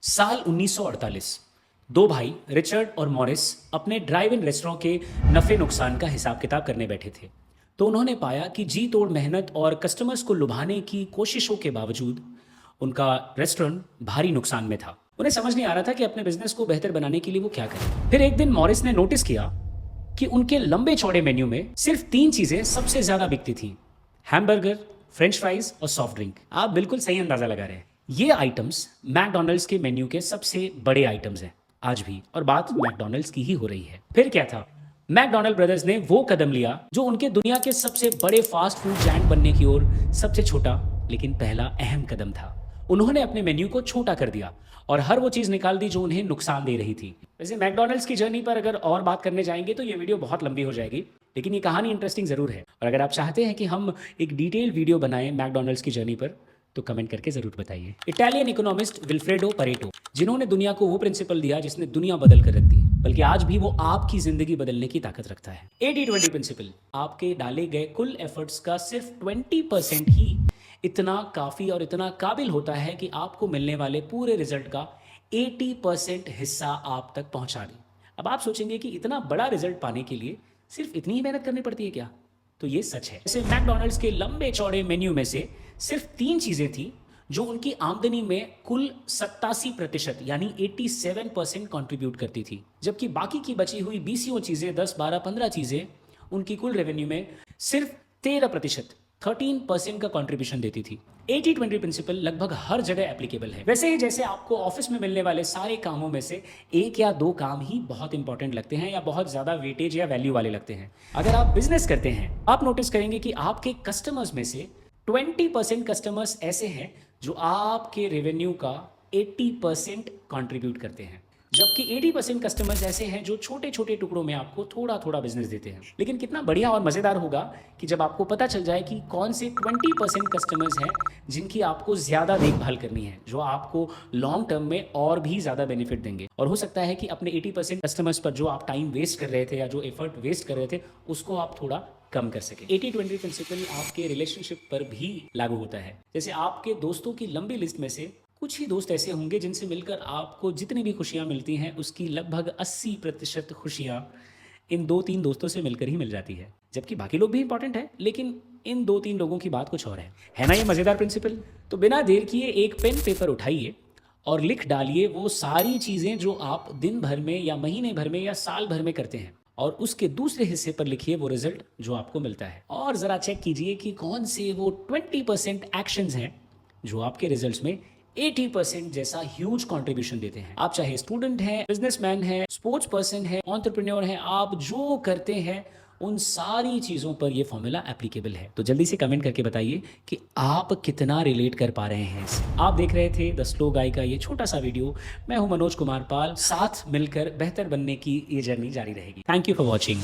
साल 1948 दो भाई रिचर्ड और मॉरिस अपने ड्राइव इन रेस्टोरेंट के नफ़े नुकसान का हिसाब किताब करने बैठे थे। तो उन्होंने पाया कि जी तोड़ मेहनत और कस्टमर्स को लुभाने की कोशिशों के बावजूद उनका रेस्टोरेंट भारी नुकसान में था। उन्हें समझ नहीं आ रहा था कि अपने बिजनेस को बेहतर बनाने के लिए वो क्या करें। फिर एक दिन मॉरिस ने नोटिस किया कि उनके लंबे चौड़े मेन्यू में सिर्फ 3 चीजें सबसे ज्यादा बिकती थी: हैमबर्गर, फ्रेंच फ्राइज और सॉफ्ट ड्रिंक। आप बिल्कुल सही अंदाजा लगा रहे हैं। ये आइटम्स मैकडॉनल्ड्स के मेन्यू के सबसे बड़े आइटम्स हैं आज भी, और बात मैकडॉनल्ड्स की ही हो रही है। फिर क्या था, मैकडॉनल्ड ब्रदर्स ने वो कदम लिया जो उनके दुनिया के सबसे बड़े फास्ट फूड जायंट बनने की ओर सबसे छोटा लेकिन पहला अहम कदम था। उन्होंने अपने मेन्यू को छोटा कर दिया और हर वो चीज निकाल दी जो उन्हें नुकसान दे रही थी। वैसे मैकडॉनल्ड्स की जर्नी पर अगर और बात करने जाएंगे तो ये वीडियो बहुत लंबी हो जाएगी, लेकिन ये कहानी इंटरेस्टिंग जरूर है। और अगर आप चाहते हैं कि हम एक डिटेल वीडियो बनाएं मैकडॉनल्ड्स की जर्नी पर, तो कमेंट करके जरूर बताइए। इटालियन इकोनॉमिस्ट विल्फ्रेडो परेटो, जिन्होंने दुनिया को वो प्रिंसिपल दिया जिसने दुनिया बदल कर रख दी, बल्कि आज भी वो आपकी जिंदगी बदलने की ताकत रखता है। 80-20 प्रिंसिपल, आपके डाले गए कुल एफर्ट्स का सिर्फ 20% ही इतना काफी और इतना काबिल होता है कि आपको मिलने वाले पूरे रिजल्ट का 80% हिस्सा आप तक पहुंचा दे। अब आप सोचेंगे कि इतना बड़ा रिजल्ट पाने के लिए सिर्फ इतनी ही मेहनत करनी पड़ती है क्या? तो ये सच है। जैसे मैकडॉनल्ड्स के लंबे चौड़े मेन्यू में से सिर्फ 3 चीजें थी जो उनकी आमदनी में कुल 87% यानी 87% कंट्रीब्यूट करती थी, जबकि बाकी की बची हुई 20 चीजें, 10, 12, 15 चीजें उनकी कुल रेवेन्यू में सिर्फ 13% का कंट्रीब्यूशन देती थी। 80-20 प्रिंसिपल लगभग हर जगह एप्लीकेबल है। वैसे ही जैसे आपको ऑफिस में मिलने वाले सारे कामों में से 1 या 2 काम ही बहुत इंपॉर्टेंट लगते हैं या बहुत ज्यादा वेटेज या वैल्यू वाले लगते हैं, अगर आप बिजनेस करते हैं आप नोटिस करेंगे कि आपके कस्टमर्स में से 20% कस्टमर्स ऐसे हैं जो आपके रेवेन्यू का 80% कंट्रीब्यूट करते हैं, जबकि 80% कस्टमर्स ऐसे हैं जो छोटे छोटे टुकड़ों में आपको थोड़ा थोड़ा बिजनेस देते हैं। लेकिन कितना बढ़िया और मज़ेदार होगा कि जब आपको पता चल जाए कि कौन से 20% कस्टमर्स हैं जिनकी आपको ज़्यादा देखभाल करनी है, जो आपको लॉन्ग टर्म में और भी ज़्यादा बेनिफिट देंगे। और हो सकता है कि अपने 80% कस्टमर्स पर जो आप टाइम वेस्ट कर रहे थे या जो एफर्ट वेस्ट कर रहे थे उसको आप थोड़ा कम कर सके। 80-20 प्रिंसिपल आपके रिलेशनशिप पर भी लागू होता है। जैसे आपके दोस्तों की लंबी लिस्ट में से कुछ ही दोस्त ऐसे होंगे जिनसे मिलकर आपको जितनी भी खुशियां मिलती हैं उसकी लगभग 80% खुशियां इन 2-3 दोस्तों से मिलकर ही मिल जाती है, जबकि बाकी लोग भी इंपॉर्टेंट है लेकिन इन 2-3 लोगों की बात कुछ और है ना ये मज़ेदार प्रिंसिपल? तो बिना देर किए एक पेन पेपर उठाइए और लिख डालिए वो सारी चीज़ें जो आप दिन भर में या महीने भर में या साल भर में करते हैं, और उसके दूसरे हिस्से पर लिखिए वो रिजल्ट जो आपको मिलता है। और ज़रा चेक कीजिए कि कौन से वो 20% एक्शंस हैं जो आपके रिजल्ट्स में 80% जैसा ह्यूज कंट्रीब्यूशन देते हैं। आप चाहे स्टूडेंट हैं, बिजनेसमैन हैं, स्पोर्ट्स पर्सन हैं, एंटरप्रेन्योर हैं, आप जो करते हैं उन सारी चीज़ों पर ये फॉर्मूला एप्लीकेबल है। तो जल्दी से कमेंट करके बताइए कि आप कितना रिलेट कर पा रहे हैं इससे। आप देख रहे थे द स्लो गाय का ये छोटा सा वीडियो। मैं हूं मनोज कुमार पाल, साथ मिलकर बेहतर बनने की ये जर्नी जारी रहेगी। Thank you for watching.